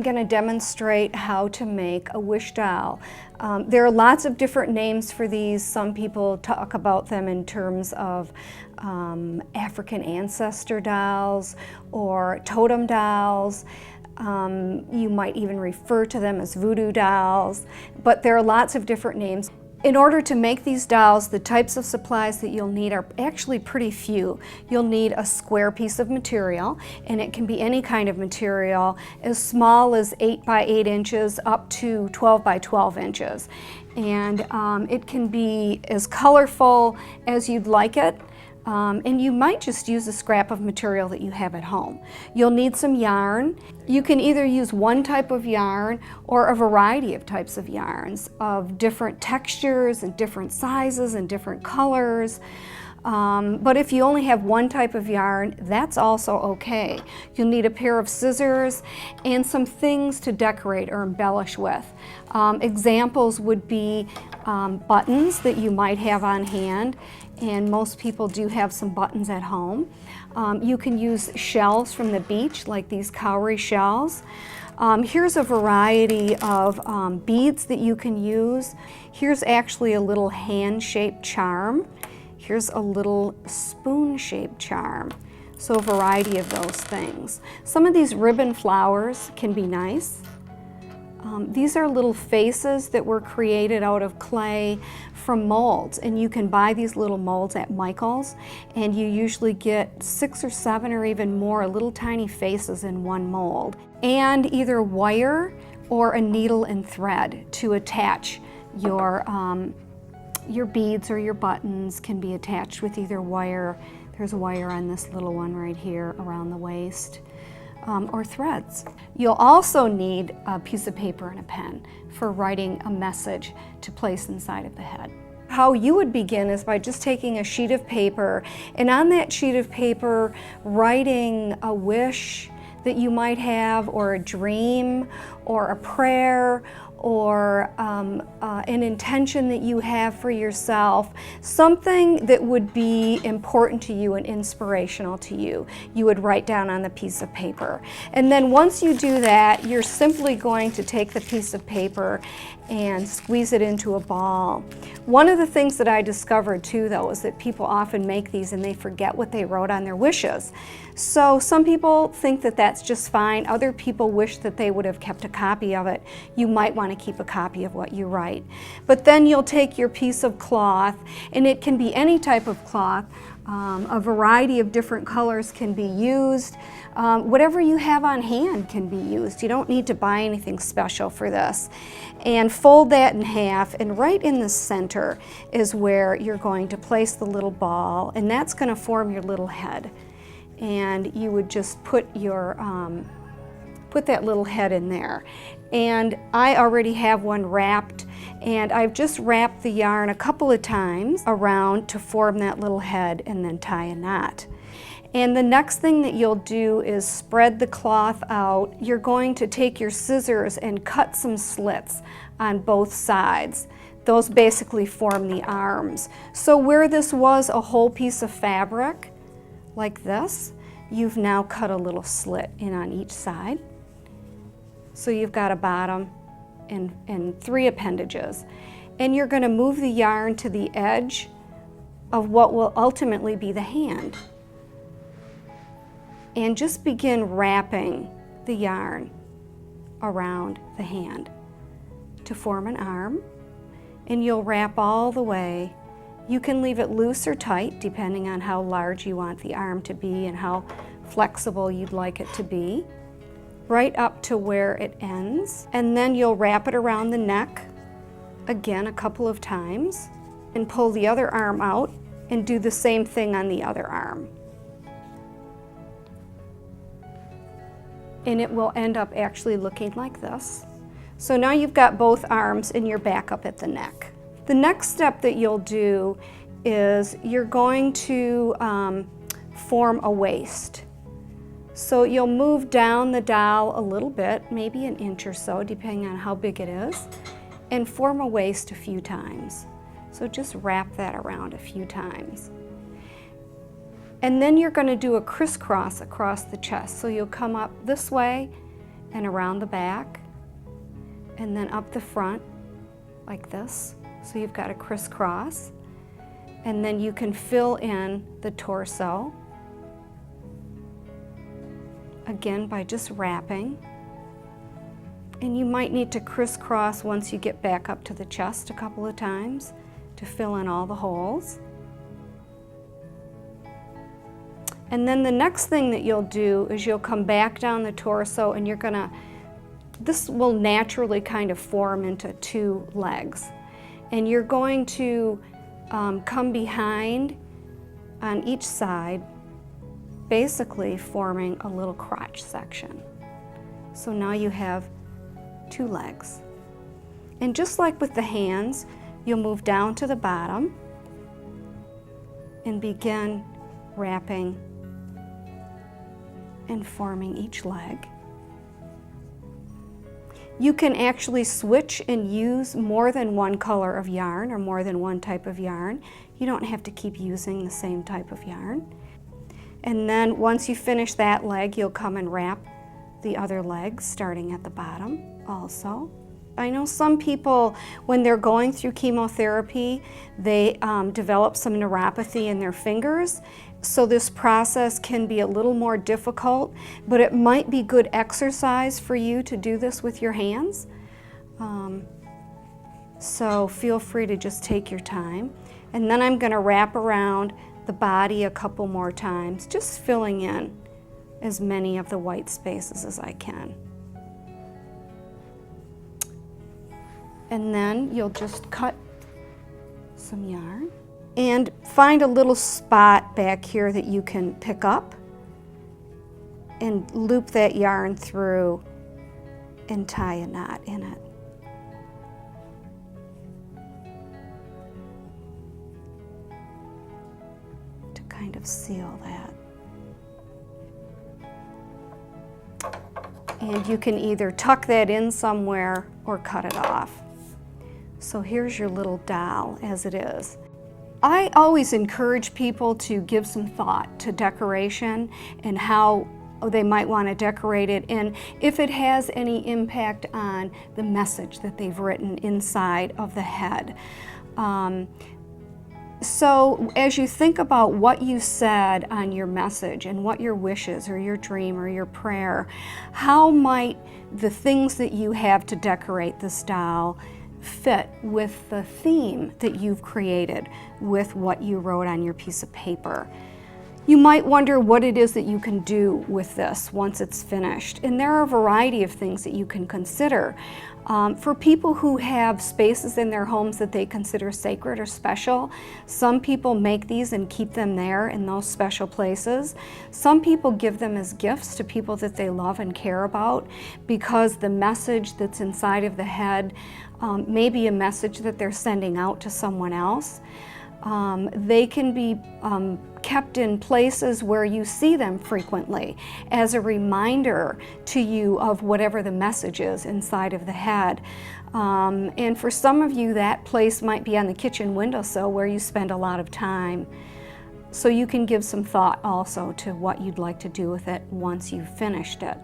I'm going to demonstrate how to make a wish doll. There are lots of different names for these. Some people talk about them in terms of African ancestor dolls or totem dolls. You might even refer to them as voodoo dolls, but there are lots of different names. In order to make these dolls, the types of supplies that you'll need are actually pretty few. You'll need a square piece of material, and it can be any kind of material, as small as 8 by 8 inches up to 12 by 12 inches. And it can be as colorful as you'd like it. And you might just use a scrap of material that you have at home. You'll need some yarn. You can either use one type of yarn or a variety of types of yarns of different textures and different sizes and different colors. But if you only have one type of yarn, that's also okay. You'll need a pair of scissors and some things to decorate or embellish with. Examples would be buttons that you might have on hand, and most people do have some buttons at home. You can use shells from the beach, like these cowrie shells. Here's a variety of beads that you can use. Here's actually a little hand-shaped charm. Here's a little spoon-shaped charm. So a variety of those things. Some of these ribbon flowers can be nice. These are little faces that were created out of clay from molds, and you can buy these little molds at Michael's, and you usually get 6 or 7 or even more little tiny faces in one mold. And either wire or a needle and thread to attach your beads or your buttons can be attached with either wire. There's a wire on this little one right here around the waist. Or threads. You'll also need a piece of paper and a pen for writing a message to place inside of the head. How you would begin is by just taking a sheet of paper, and on that sheet of paper writing a wish that you might have, or a dream, or a prayer, or an intention that you have for yourself, something that would be important to you and inspirational to you. You would write down on the piece of paper. And then once you do that, you're simply going to take the piece of paper and squeeze it into a ball. One of the things that I discovered too, though, is that people often make these and they forget what they wrote on their wishes. So some people think that that's just fine. Other people wish that they would have kept a copy of it. You might want to keep a copy of what you write. But then you'll take your piece of cloth, and it can be any type of cloth. A variety of different colors can be used. Whatever you have on hand can be used. You don't need to buy anything special for this. And fold that in half, and right in the center is where you're going to place the little ball, and that's going to form your little head. And you would just put your put that little head in there. And I already have one wrapped, and I've just wrapped the yarn a couple of times around to form that little head and then tie a knot. And the next thing that you'll do is spread the cloth out. You're going to take your scissors and cut some slits on both sides. Those basically form the arms. So where this was a whole piece of fabric, like this, you've now cut a little slit in on each side. So you've got a bottom and 3 appendages. And you're going to move the yarn to the edge of what will ultimately be the hand. And just begin wrapping the yarn around the hand to form an arm. And you'll wrap all the way. You can leave it loose or tight depending on how large you want the arm to be and how flexible you'd like it to be, right up to where it ends. And then you'll wrap it around the neck again a couple of times and pull the other arm out and do the same thing on the other arm. And it will end up actually looking like this. So now you've got both arms and you're back up at the neck. The next step that you'll do is you're going to form a waist. So you'll move down the doll a little bit, maybe an inch or so, depending on how big it is, and form a waist a few times. So just wrap that around a few times. And then you're going to do a crisscross across the chest. So you'll come up this way and around the back, and then up the front like this. So you've got a crisscross, and then you can fill in the torso, again by just wrapping. And you might need to crisscross once you get back up to the chest a couple of times to fill in all the holes. And then the next thing that you'll do is you'll come back down the torso, and this will naturally kind of form into 2 legs. And you're going to come behind on each side, basically forming a little crotch section. So now you have 2 legs. And just like with the hands, you'll move down to the bottom and begin wrapping and forming each leg. You can actually switch and use more than one color of yarn or more than one type of yarn. You don't have to keep using the same type of yarn. And then once you finish that leg, you'll come and wrap the other legs starting at the bottom also. I know some people, when they're going through chemotherapy, they develop some neuropathy in their fingers. So this process can be a little more difficult, but it might be good exercise for you to do this with your hands. So feel free to just take your time. And then I'm going to wrap around the body a couple more times, just filling in as many of the white spaces as I can. And then you'll just cut some yarn and find a little spot back here that you can pick up and loop that yarn through and tie a knot in it. To kind of seal that. And you can either tuck that in somewhere or cut it off. So here's your little doll as it is. I always encourage people to give some thought to decoration and how they might want to decorate it, and if it has any impact on the message that they've written inside of the head. So as you think about what you said on your message and what your wishes or your dream or your prayer, how might the things that you have to decorate this doll fit with the theme that you've created with what you wrote on your piece of paper? You might wonder what it is that you can do with this once it's finished. And there are a variety of things that you can consider. For people who have spaces in their homes that they consider sacred or special, some people make these and keep them there in those special places. Some people give them as gifts to people that they love and care about, because the message that's inside of the head may be a message that they're sending out to someone else. They can be kept in places where you see them frequently as a reminder to you of whatever the message is inside of the head. And for some of you, that place might be on the kitchen windowsill where you spend a lot of time. So you can give some thought also to what you'd like to do with it once you've finished it.